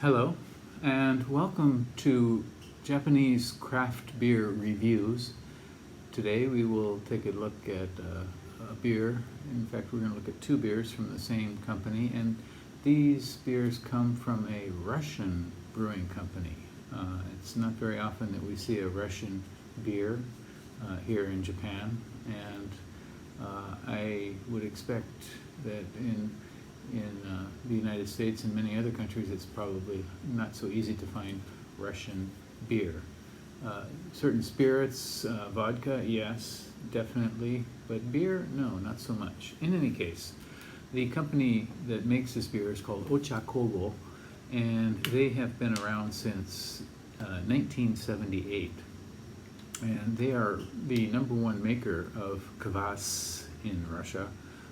Hello, and welcome to Japanese craft beer reviews. Today we will take a look at a beer. In fact, we're going to look at two beers from the same company, and these beers come from a Russian brewing company. It's not very often that we see a Russian beer here in Japan, and I would expect that in the United States and many other countries, it's probably not so easy to find Russian beer. Certain spirits, vodka, yes, definitely, but beer, no, not so much. In any case, the company that makes this beer is called Ochakovo, and they have been around since 1978. And they are the #1 maker of kvass in Russia,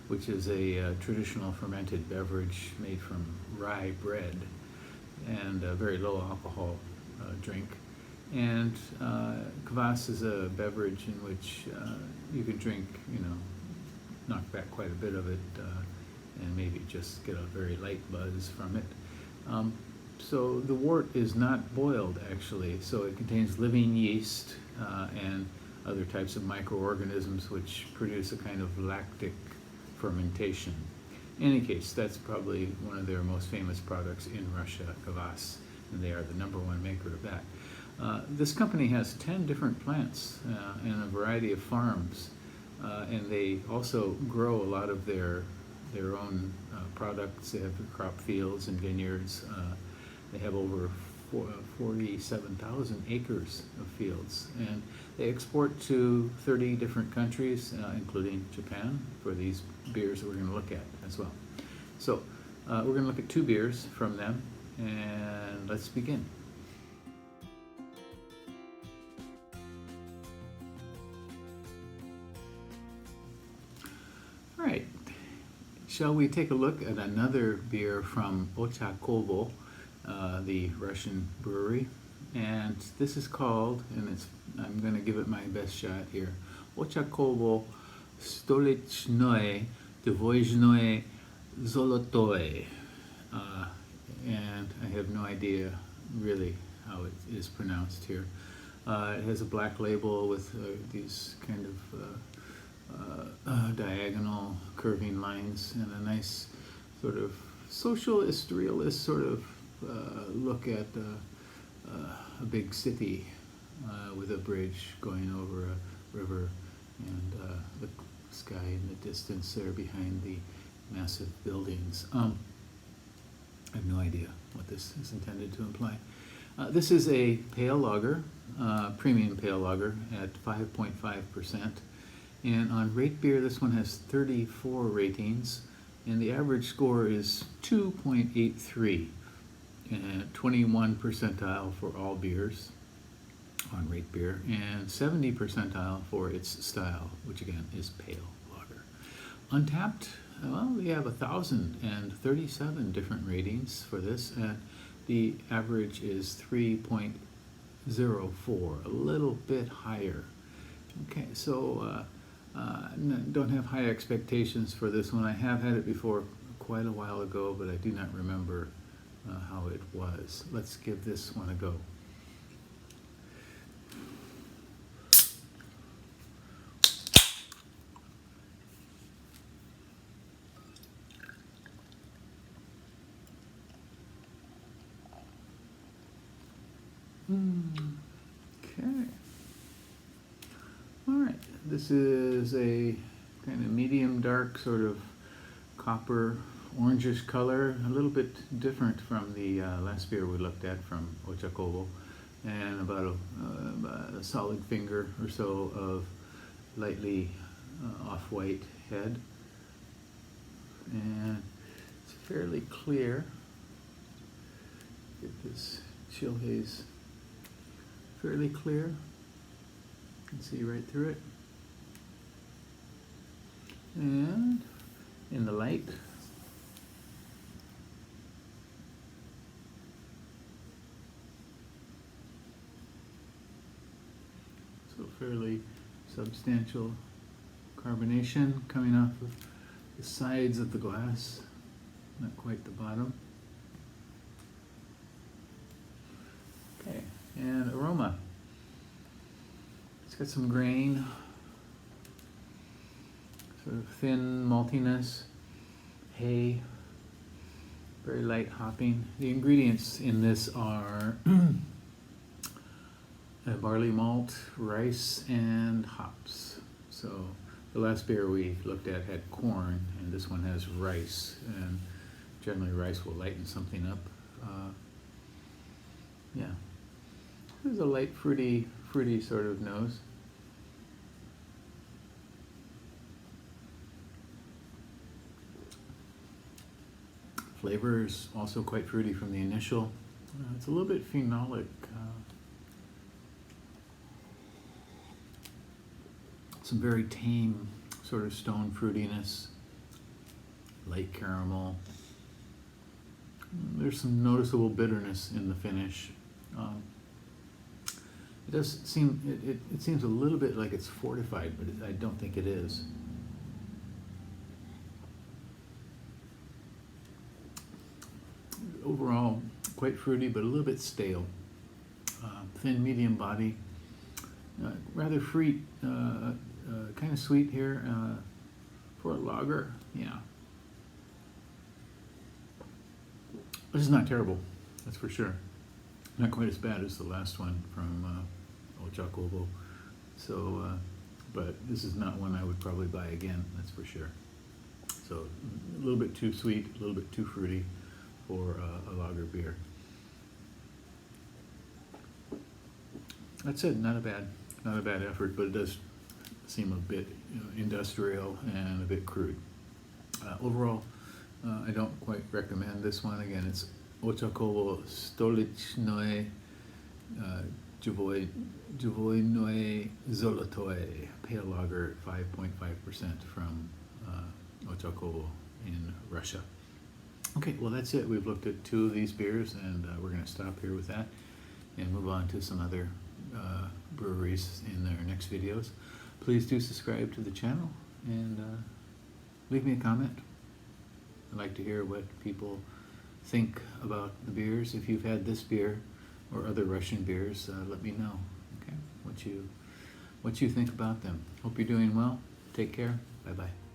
which is a traditional fermented beverage made from rye bread and a very low alcohol drink. And kvass is a beverage in which you can drink, knock back quite a bit of it and maybe just get a very light buzz from it. So the wort is not boiled, actually, so it contains living yeast and other types of microorganisms which produce a kind of lactic fermentation. In any case, that's probably one of their most famous products in Russia, kvass, and they are the #1 maker of that. This company has 10 different plants and a variety of farms, and they also grow a lot of their own products. They have crop fields and vineyards. They have over 47,000 acres of fields, and they export to 30 different countries, including Japan, for these beers that we're going to look at as well. So we're going to look at two beers from them, and let's begin. All right, shall we take a look at another beer from Ochakovo, the Russian brewery? And this is called, and I'm going to give it my best shot here, Ochakovo Stolichnoe Dvoynoe Zolotoe. And I have no idea really how it is pronounced here. It has a black label with these kind of diagonal curving lines and a nice sort of socialist, realist sort of look at a big city with a bridge going over a river and the sky in the distance there behind the massive buildings. I have no idea what this is intended to imply. This is a pale lager, premium pale lager at 5.5%. And on RateBeer, this one has 34 ratings, and the average score is 2.83. And 21 percentile for all beers on RateBeer, and 70 percentile for its style, which again is pale lager. Untapped, well, we have 1,037 different ratings for this, and the average is 3.04, a little bit higher. Okay, so don't have high expectations for this one. I have had it before quite a while ago, but I do not remember how it was. Let's give this one a go. Okay. All right. This is a kind of medium dark, sort of copper orangish color, a little bit different from the last beer we looked at from Ochakovo, and about a solid finger or so of lightly off-white head, and it's fairly clear. Get this chill haze fairly clear. You can see right through it, and in the light, so fairly substantial carbonation coming off of the sides of the glass, not quite the bottom. got some grain, sort of thin maltiness, hay, very light hopping. The ingredients in this are barley malt, rice, and hops. So the last beer we looked at had corn, and this one has rice, and generally rice will lighten something up. Yeah, there's a light fruity sort of nose. Flavor is also quite fruity from the initial. It's a little bit phenolic. Some very tame sort of stone fruitiness, light caramel. There's some noticeable bitterness in the finish. It does seem, it seems a little bit like it's fortified, but I don't think it is. Overall, quite fruity, but a little bit stale. Thin, medium body, rather fruit, kind of sweet here for a lager. Yeah, this is not terrible, that's for sure. Not quite as bad as the last one from Ochakovo. So, but this is not one I would probably buy again, that's for sure. So a little bit too sweet, a little bit too fruity for a lager beer. That's it, not a bad effort, but it does seem a bit industrial and a bit crude. Overall, I don't quite recommend this one. Again, it's Ochakovo Stolichnoe Dvoynoe Zolotoe, pale lager, 5.5% from Ochakovo in Russia. Okay, well that's it. We've looked at 2 of these beers, and we're going to stop here with that and move on to some other breweries in their next videos. Please do subscribe to the channel and leave me a comment. I'd like to hear what people think about the beers. If you've had this beer or other Russian beers, let me know, okay, what you think about them. Hope you're doing well. Take care. Bye-bye.